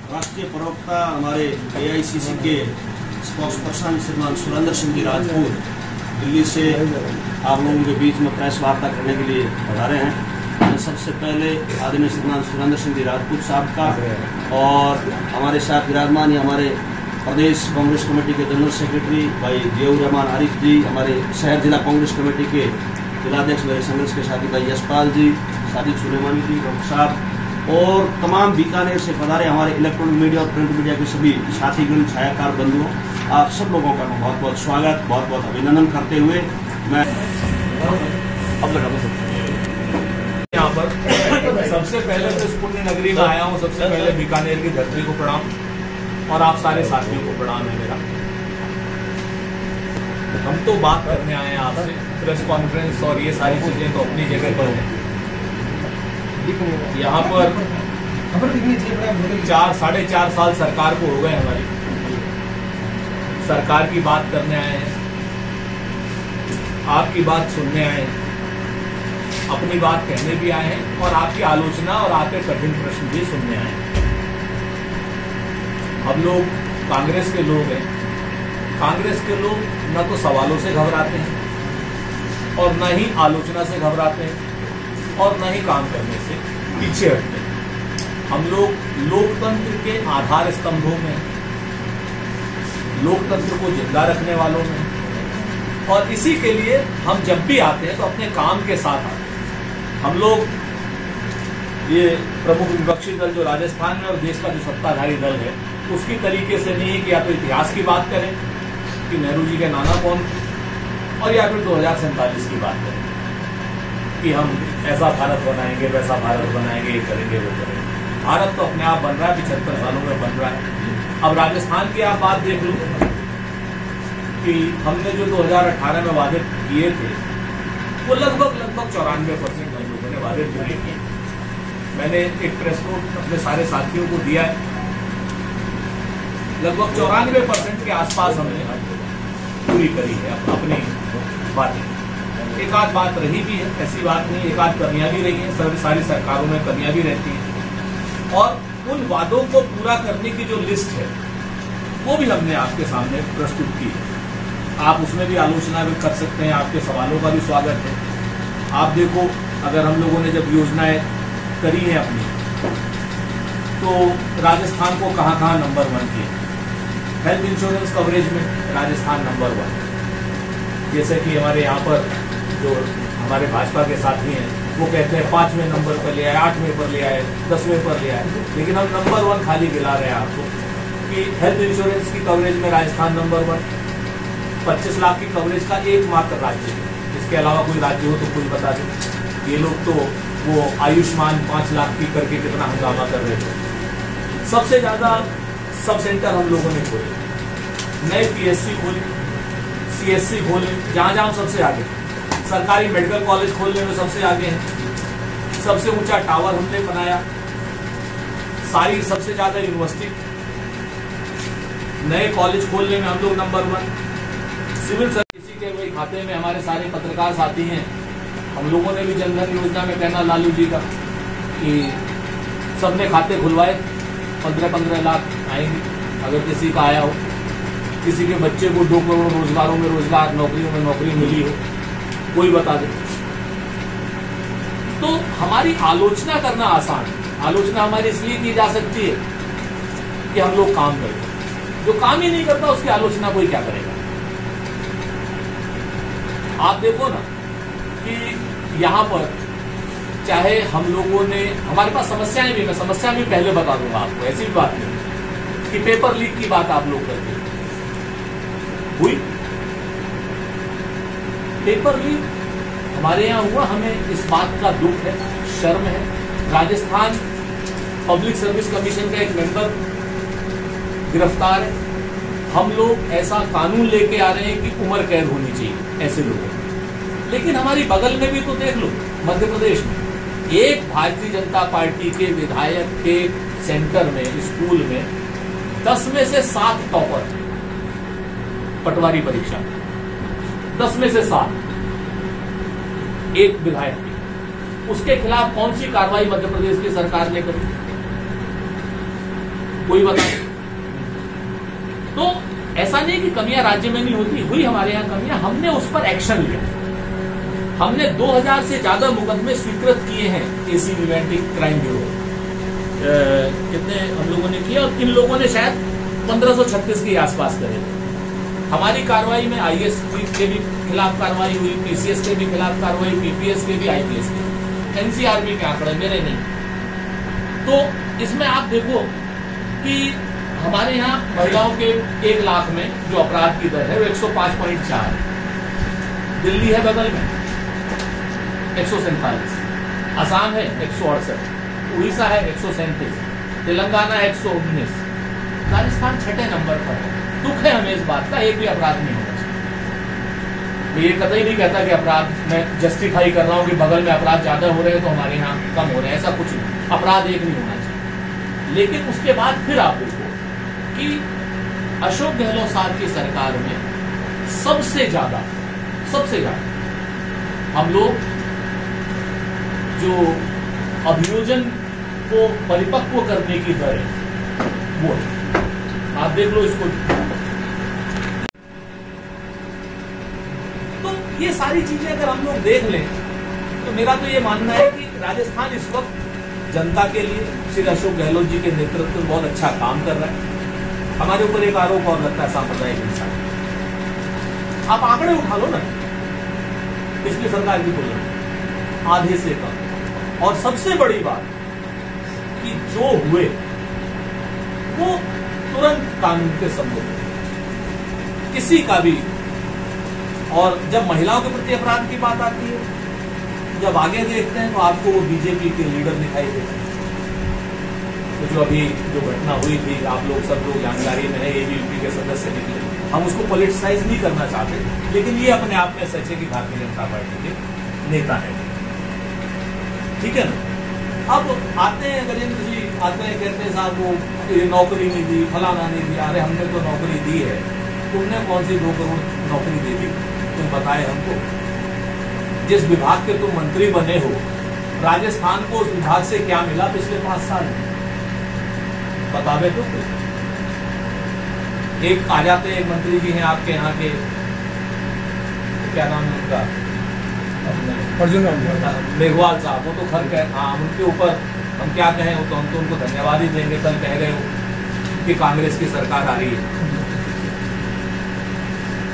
राष्ट्रीय प्रवक्ता हमारे AICC के स्पोक्स पर्सन श्रीमान सुरेंद्र सिंह जी राजपूत दिल्ली से आप लोगों के बीच में प्रेस वार्ता करने के लिए पधारे हैं। मैं सबसे पहले आदरणीय श्रीमान सुरेंद्र सिंह जी राजपूत साहब का और हमारे साथ विराजमान हमारे प्रदेश कांग्रेस कमेटी के जनरल सेक्रेटरी भाई जियाउर रहमान आरिफ जी, हमारे शहर जिला कांग्रेस कमेटी के जिलाध्यक्ष मेरे संघर्ष के साथी भाई यशपाल जी, साजिद सुलेमानी जी, डॉक्टर साहब और तमाम बीकानेर से पधारे हमारे इलेक्ट्रॉनिक मीडिया और प्रिंट मीडिया के सभी साथीगण, छायाकार बंधुओं, आप सब लोगों का मैं बहुत बहुत स्वागत, बहुत बहुत अभिनंदन करते हुए मैं यहाँ पर सबसे पहले तो इस पुण्य नगरी में आया हूँ। सबसे पहले बीकानेर की धरती को प्रणाम और आप सारे साथियों को प्रणाम है मेरा। हम तो बात करने आए हैं आपसे, प्रेस कॉन्फ्रेंस और ये सारी चीजें तो अपनी जगह पर हैं। यहाँ पर 4-4.5 साल सरकार को हो गए, हमारी सरकार की बात करने आए हैं, आपकी बात सुनने आए हैं, अपनी बात कहने भी आए हैं और आपकी आलोचना और आपके कठिन प्रश्न भी सुनने आए हैं। हम लोग कांग्रेस के लोग हैं। कांग्रेस के लोग न तो सवालों से घबराते हैं और न ही आलोचना से घबराते हैं और न ही काम करने से पीछे हटते हैं। हम लोग लोकतंत्र के आधार स्तंभों में, लोकतंत्र को जिंदा रखने वालों में, और इसी के लिए हम जब भी आते हैं तो अपने काम के साथ आते हैं। हम लोग ये प्रमुख विपक्षी दल जो राजस्थान में और देश का जो सत्ताधारी दल है उसकी तरीके से नहीं है कि या तो इतिहास की बात करें कि नेहरू जी के नाना कौन, और या फिर 2047 की बात करें कि हम ऐसा भारत बनाएंगे, वैसा भारत बनाएंगे, ये करेंगे, वो करेंगे। भारत तो अपने आप बन रहा है, 75 सालों में बन रहा है। अब राजस्थान की आप बात देख लो कि हमने जो 2018 में वादे किए थे वो लगभग 94% हम लोगों ने वादे पूरे किए। मैंने एक प्रेस नोट अपने सारे साथियों को दिया है, लगभग 94% के आसपास हमने पूरी करी है अपनी बातें। एक आध बात रही भी है, ऐसी बात नहीं, एक आध कमियां भी रही हैं, सारी सरकारों में कमियां भी रहती हैं, और उन वादों को पूरा करने की जो लिस्ट है वो भी हमने आपके सामने प्रस्तुत की है। आप उसमें भी आलोचना भी कर सकते हैं, आपके सवालों का भी स्वागत है। आप देखो, अगर हम लोगों ने जब योजनाएं करी हैं अपनी, तो राजस्थान को कहाँ नंबर 1 किया। हेल्थ इंश्योरेंस कवरेज में राजस्थान नंबर 1। जैसे कि हमारे यहाँ पर जो हमारे भाजपा के साथी हैं वो कहते हैं 5वें नंबर पर ले आए, 8वें पर ले आए, 10वें पर ले आए, लेकिन हम नंबर 1 खाली गिला रहे हैं आपको कि हेल्थ इंश्योरेंस की कवरेज में राजस्थान नंबर 1। 25 लाख की कवरेज का एकमात्र राज्य है, इसके अलावा कोई राज्य हो तो कोई बता दें। ये लोग तो वो आयुष्मान 5 लाख की करके कितना हंगामा कर रहे थे। सबसे ज्यादा सब सेंटर हम लोगों ने खोले, नए PSC खोले, CSC खोले, जहां सबसे आगे। सरकारी मेडिकल कॉलेज खोलने में सबसे आगे हैं, सबसे ऊंचा टावर हमने बनाया, सारी सबसे ज्यादा यूनिवर्सिटी, नए कॉलेज खोलने में हम लोग नंबर 1। सिविल सर्विस के वही खाते में हमारे सारे पत्रकार साथी हैं। हम लोगों ने भी जनधन योजना में कहना लालू जी का कि सबने खाते खुलवाए, 15-15 लाख आएंगे अगर किसी का आया हो, किसी के बच्चे को 2 करोड़ रोजगारों में रोजगार, नौकरियों में नौकरी मिली हो, कोई बता दे। तो हमारी आलोचना करना आसान है। आलोचना हमारी इसलिए की जा सकती है कि हम लोग काम करें। जो काम ही नहीं करता उसकी आलोचना कोई क्या करेगा। आप देखो ना कि यहाँ पर चाहे हम लोगों ने, हमारे पास समस्याएं भी, मैं समस्या भी पहले बता दूंगा आपको, ऐसी भी बात नहीं कि पेपर लीक की बात आप लोग करते हुई। पेपर लीक हमारे यहाँ हुआ, हमें इस बात का दुख है, शर्म है। राजस्थान पब्लिक सर्विस कमीशन का एक मेंबर गिरफ्तार है। हम लोग ऐसा कानून लेके आ रहे हैं कि उम्र कैद होनी चाहिए ऐसे लोगों को, लेकिन हमारी बगल में भी तो देख लो, मध्य प्रदेश में एक भारतीय जनता पार्टी के विधायक के सेंटर में, स्कूल में 10 में से 7 टॉपर पटवारी परीक्षा, 10 में से 7 एक विधायक की। उसके खिलाफ कौन सी कार्रवाई मध्य प्रदेश की सरकार ने करी? कोई बता दे। तो ऐसा नहीं कि कमियां राज्य में नहीं होती, हुई हमारे यहाँ कमियां, हमने उस पर एक्शन लिया। हमने 2000 से ज्यादा मुकदमे स्वीकृत किए हैं एसीबी एंटी क्राइम ब्यूरो। कितने हम लोगों ने किए, और किन लोगों ने शायद 1536 के आसपास करे। हमारी कार्रवाई में आईएएस के भी खिलाफ कार्रवाई हुई, पीसीएस के भी खिलाफ कार्रवाई, पीपीएस के भी, आईपीएस के, एनसीआरबी के आंकड़े मेरे नहीं। तो इसमें आप देखो कि हमारे यहाँ महिलाओं के 1 लाख में जो अपराध की दर है वो 105.4, दिल्ली है बगल में 147, असम है 168, उड़ीसा है 137, तेलंगाना 119, राजस्थान 6ठे नंबर पर है। दुख है हमें इस बात का, एक भी अपराध नहीं होना चाहिए। ये कतई नहीं कहता कि अपराध मैं जस्टिफाई कर रहा हूं कि बगल में अपराध ज्यादा हो रहे हैं तो हमारे यहाँ कम हो रहे हैं, ऐसा कुछ नहीं। अपराध एक नहीं होना चाहिए। लेकिन उसके बाद फिर आप देखो कि अशोक गहलोत साहब की सरकार में सबसे ज्यादा हम लोग जो अभियोजन को परिपक्व करने की दर है वो है। आप देख लो इसको। तो ये सारी चीजें अगर हम लोग देख लें तो मेरा तो ये मानना है कि राजस्थान इस वक्त जनता के लिए श्री अशोक गहलोत जी के नेतृत्व में बहुत अच्छा काम कर रहा है। हमारे ऊपर एक आरोप और लगता है सांप्रदायिक हिंसा। आप आंकड़े उठा लो ना, पिछली सरकार की तुलना आधे से कम। और सबसे बड़ी बात कि जो हुए वो तुरंत कानून के सम्मुख, किसी का भी। और जब महिलाओं के प्रति अपराध की बात आती है, जब आगे देखते हैं तो आपको वो बीजेपी के लीडर दिखाई देते हैं। तो जो अभी जो घटना हुई थी, आप लोग सब लोग जानकारी में है, एबीवीपी के सदस्य निकले। हम उसको पॉलिटिसाइज नहीं करना चाहते, लेकिन ये अपने आप में सच है कि भारतीय जनता पार्टी के नेता है, ठीक है ना। अब आते हैं गजेंद्र जी, आते हैं, कहते हैं साहब वो नौकरी नहीं दी, फलाना नहीं दिया। अरे हमने तो नौकरी दी है, तुमने कौन सी 2 करोड़ नौकरी दे दी, तुम बताए हमको। जिस विभाग के तुम मंत्री बने हो, राजस्थान को उस विभाग से क्या मिला पिछले 5 साल में, बतावे तो। एक आ जाते एक मंत्री जी हैं आपके यहाँ के, क्या नाम है उनका, अर्जुन मेघवाल साहब। वो तो खर कह, हाँ, उनके ऊपर हम क्या कहें, वो तो हम तो उनको धन्यवाद ही देंगे। कल कह रहे हो कि कांग्रेस की सरकार आ रही है,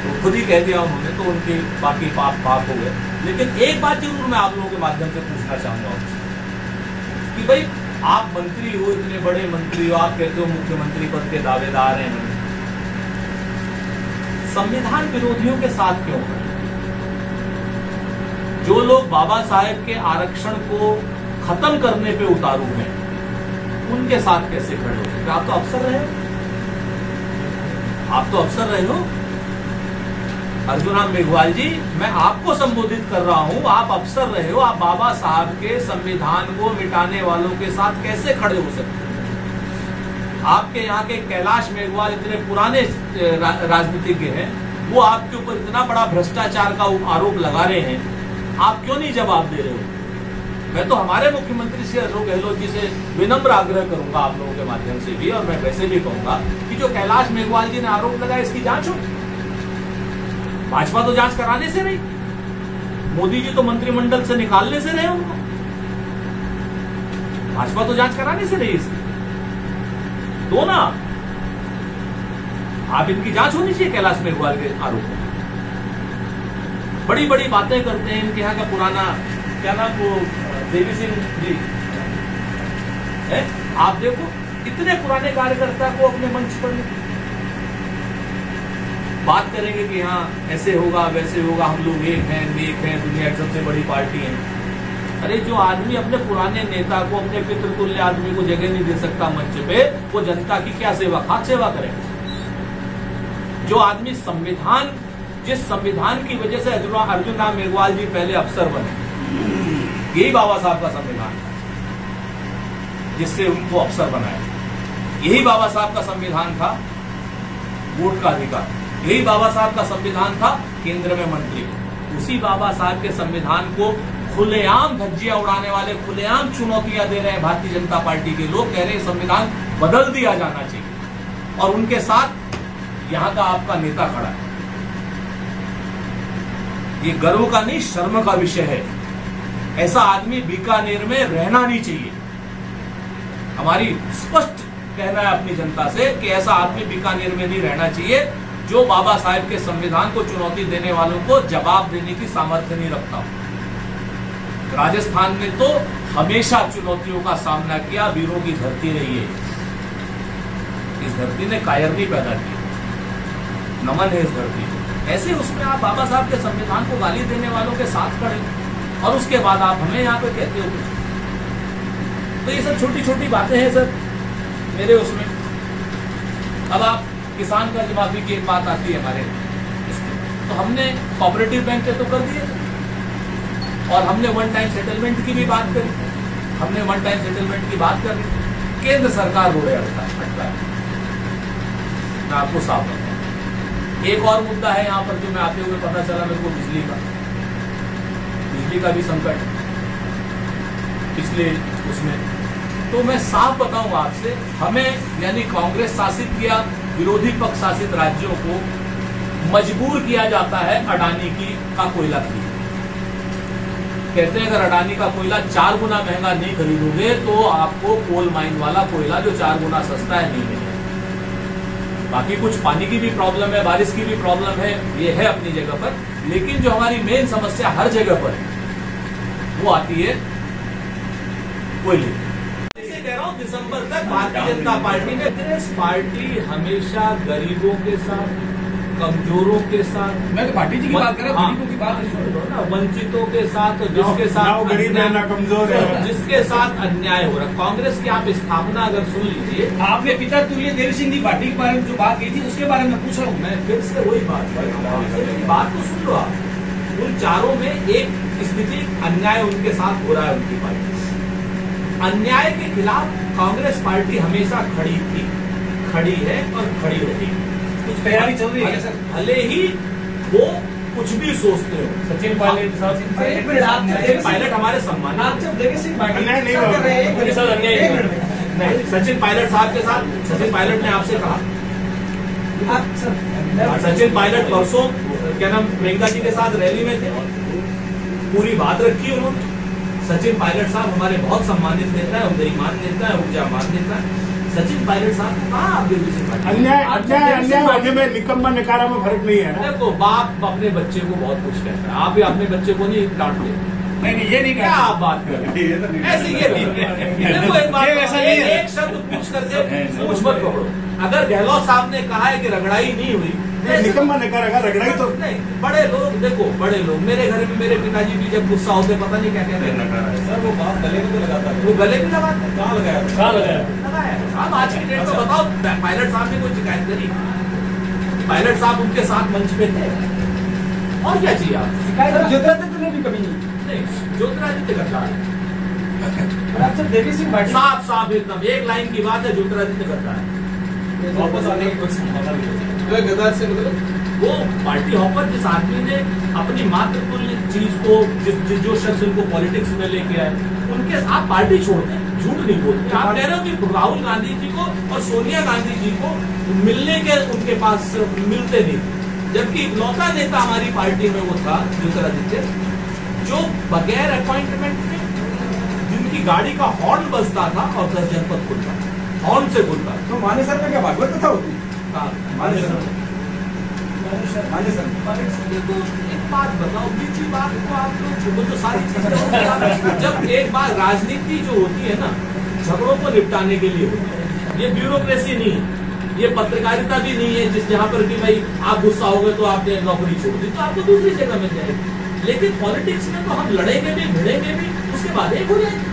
तो खुद ही कह दिया उन्होंने, तो उनके बाकी पाप हो गए। लेकिन एक बात जरूर मैं आप लोगों के माध्यम से पूछना चाहूंगा कि भाई आप मंत्री हो, इतने बड़े मंत्री हो, आप कहते हो मुख्यमंत्री पद के दावेदार हैं, संविधान विरोधियों के साथ क्यों हैं? जो लोग बाबा साहेब के आरक्षण को खत्म करने पे उतारू हैं, उनके साथ कैसे खड़े हो सकते? आप तो अफसर रहे हो, आप तो अफसर रहे हो। अर्जुन राम मेघवाल जी, मैं आपको संबोधित कर रहा हूं, आप अफसर रहे हो, आप बाबा साहब के संविधान को मिटाने वालों के साथ कैसे खड़े हो सकते? आपके यहाँ के कैलाश मेघवाल इतने पुराने राजनीतिज्ञ हैं, वो आपके ऊपर इतना बड़ा भ्रष्टाचार का आरोप लगा रहे हैं, आप क्यों नहीं जवाब दे रहे हो? मैं तो हमारे मुख्यमंत्री श्री अशोक गहलोत जी से विनम्र आग्रह करूंगा, आप लोगों के माध्यम से भी, और मैं वैसे भी कहूंगा कि जो कैलाश मेघवाल जी ने आरोप लगाया, इसकी जांच हो। भाजपा तो जांच कराने से नहीं, मोदी जी तो मंत्रिमंडल से निकालने से रहे उनको। भाजपा तो जांच कराने से नहीं, इसकी दो ना आप, इनकी जांच होनी चाहिए कैलाश मेघवाल के आरोप। बड़ी बड़ी बातें करते हैं, इनके यहाँ का पुराना क्या नाम, वो देवी सिंह जी है, आप देखो इतने पुराने कार्यकर्ता को अपने मंच पर बात करेंगे कि हाँ ऐसे होगा वैसे होगा, हम लोग एक हैं, दुनिया की सबसे बड़ी पार्टी है। अरे जो आदमी अपने पुराने नेता को, अपने पितृतुल्य आदमी को जगह नहीं दे सकता मंच पे, वो जनता की क्या सेवा, खाक सेवा करेगा? जो आदमी संविधान, जिस संविधान की वजह से अर्जुन राम मेघवाल जी पहले अफसर बने, यही बाबा साहब का संविधान था जिससे उनको अफसर बनाया। यही बाबा साहब का संविधान था वोट का अधिकार, यही बाबा साहब का संविधान था केंद्र में मंत्री। उसी बाबा साहब के संविधान को खुलेआम धज्जियां उड़ाने वाले, खुलेआम चुनौतियां दे रहे हैं भारतीय जनता पार्टी के लोग। कह रहे हैं संविधान बदल दिया जाना चाहिए और उनके साथ यहां का आपका नेता खड़ा है। ये गर्व का नहीं, शर्म का विषय है। ऐसा आदमी बीकानेर में रहना नहीं चाहिए। हमारी स्पष्ट कहना है अपनी जनता से कि ऐसा आदमी बीकानेर में नहीं रहना चाहिए जो बाबा साहेब के संविधान को चुनौती देने वालों को जवाब देने की सामर्थ्य नहीं रखता। राजस्थान में तो हमेशा चुनौतियों का सामना किया, वीरों की धरती रही है। इस धरती ने कायर नहीं पैदा किया, नमन है इस धरती को। ऐसे उसमें आप बाबा साहब के संविधान को गाली देने वालों के साथ खड़े और उसके बाद आप हमें यहाँ पे कहते हो कुछ। तो ये सब छोटी छोटी बातें हैं सर मेरे उसमें। अब आप किसान कर्ज माफी की एक बात आती है हमारे इसमें, तो हमने कोऑपरेटिव बैंक पे तो कर दिए और हमने वन टाइम सेटलमेंट की भी बात करी। हमने वन टाइम सेटलमेंट की बात करी, केंद्र सरकार रोड़े अटका है। मैं आपको साफ बताऊं, एक और मुद्दा है यहाँ पर जो मैं आते हुए पता चला मेरे को, बिजली का भी संकट पिछले उसमें। तो मैं साफ बताऊं आपसे, हमें यानी कांग्रेस शासित या विरोधी पक्ष शासित राज्यों को मजबूर किया जाता है अडानी का कोयला खरीदने। कहते हैं अगर अडानी का कोयला 4 गुना महंगा नहीं खरीदोगे तो आपको कोल माइन वाला कोयला जो 4 गुना सस्ता है नहीं मिलेगा। बाकी कुछ पानी की भी प्रॉब्लम है, बारिश की भी प्रॉब्लम है, ये है अपनी जगह पर। लेकिन जो हमारी मेन समस्या हर जगह पर है वो आती है कोयले। इसे कह रहा हूं दिसंबर तक भारतीय जनता पार्टी ने, कांग्रेस पार्टी हमेशा गरीबों के साथ, कमजोरों के साथ, मैं तो पार्टी जी की बात कर रहा हूं, गरीबों की बात सुन लो ना, वंचितों के साथ, जिसके साथ गरीब है ना कमजोर है, जिसके साथ अन्याय हो रहा है। कांग्रेस की आप स्थापना अगर सुन लीजिए, आपने पिता तुल्य देवी सिंह की पार्टी के बारे में जो बात की थी उसके बारे में पूछ रहा हूँ मैं फिर से वही बात तो सुन लो आप। उन चारों में एक स्थिति अन्याय उनके साथ हो रहा है, उनकी पार्टी अन्याय के खिलाफ कांग्रेस पार्टी हमेशा खड़ी थी, खड़ी है और खड़ी रहेगी। कुछ तैयारी चल रही है सर, भले ही वो कुछ भी सोचते हो। सचिन पायलट साहब, पायलट हमारे सम्मान, नहीं सचिन पायलट साहब के साथ, सचिन पायलट ने आपसे कहा, सचिन पायलट परसों क्या नाम प्रियंका जी के साथ रैली में थे, पूरी बात रखी उन्होंने। सचिन पायलट साहब हमारे बहुत सम्मानित नेता है, उदयमान नेता है, ऊर्जावान नेता है। सचिन पायलट साहब को कहा आप अन्याय होने में निकम्मा नकारा में फर्क नहीं है ना। देखो बाप अपने बच्चे को बहुत कुछ कहता है, आप भी अपने बच्चे को नहीं डांटते। नहीं ये नहीं क्या आप बात कर रहे हैं, ऐसे ये नहीं है। देखो एक बात, एक शब्द पूछ करके पूछ मत पकड़ो। अगर गहलोत साहब ने कहा है कि रगड़ाई नहीं हुई, निकम्मा नकारा रगड़ाई तो नहीं। बड़े लोग देखो, बड़े लोग मेरे घर में, मेरे पिताजी भी जब गुस्सा होते पता नहीं क्या कहते हैं सर, वो बात गले में तो लगाता है, वो गले में लगाते हैं, कहाँ लगाया साहब। आज की डेट में बताओ, पायलट साहब ने कोई शिकायत करी? पायलट साहब उनके साथ मंच पे थे, और क्या चाहिए आप? शिकायत ज्योतिरादित्य ने भी कभी नहीं, ज्योतिरादित्य गद्दार है, देवी सिंह पार्टी साफ साफ एकदम एक लाइन की बात है, ज्योतिरादित्य गद्दार है। वापस आने की कुछ संभावना गद्दार से वो पार्टी हॉपर जिस आदमी ने अपनी मातृतुल्य चीज को, जो शख्स उनको पॉलिटिक्स में लेके आए, उनके साथ पार्टी छोड़ते हैं, झूठ नहीं बोलते। आप कह रहे हो कि राहुल गांधी जी को और सोनिया गांधी जी को मिलने के उनके पास मिलते नहीं, जबकि इकलौता नेता हमारी पार्टी में वो था ज्योतिरादित्य, जो बगैर अपॉइंटमेंट में जिनकी गाड़ी का हॉर्न बजता था और 10 जनपद खुलता, हॉर्न से खुलता। तो माने सर में क्या भागवत कथा होती? माने सर देखो एक बात बताओ, बीच बात को आप लोग तो सारी चीजें, जब एक बार राजनीति जो होती है ना, झगड़ों को निपटाने के लिए होती है। ये ब्यूरोक्रेसी नहीं है, ये पत्रकारिता भी नहीं है जिस जहां पर कि भाई आप गुस्सा हो गए तो आपने नौकरी छोड़ दी तो आपको दूसरी जगह मिल जाएगी। लेकिन पॉलिटिक्स में तो हम लड़ेंगे भी, भिड़ेंगे भी, उसके बाद एक हो जाएंगे।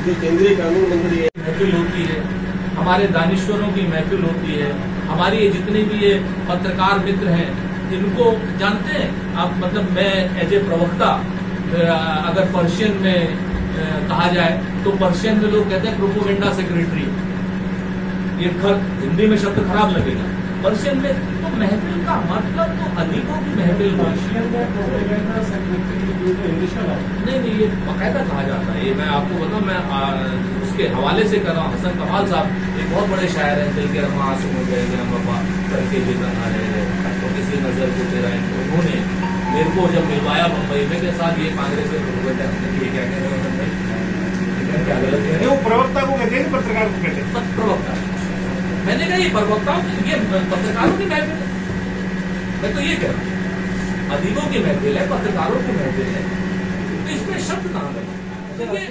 जो केंद्रीय कानून मंत्री महफिल होती है, हमारे दानिश्वरों की महफिल होती है, हमारी ये जितने भी ये पत्रकार मित्र हैं, इनको जानते हैं आप, मतलब मैं एज ए प्रवक्ता, अगर पर्शियन में कहा जाए तो पर्शियन में लोग कहते हैं प्रोपोगेंडा सेक्रेटरी। ये हिंदी में शब्द खराब लगेगा, पर्शियन में तो महफिल का मतलब तो अदीबों की महफिल नहीं, ये बाकायदा कहा जाता है। ये मैं आपको बताऊं, मैं उसके हवाले से कर रहा हूँ। हसन कमाल साहब एक बहुत बड़े शायर हैं, दिल के अरमा आंसू हो गए हम बाबा करके बेतना रहे तो किसी नजर को तेरा। उन्होंने मेरे को जब मिलवाया मुंबई में के साथ ये कांग्रेस के ये क्या कह रहे हो भाई, क्या गलत कह रहे वो प्रवक्ता को कहते हैं, पत्रकार को कहते हैं। प्रवक्ता, मैंने कहा ये प्रवक्ताओं ये पत्रकारों की महफिल है। मैं तो ये कह रहा हूँ अदीबों की महफिल है, पत्रकारों की महफिल है, तो इसमें शब्द ना लगे।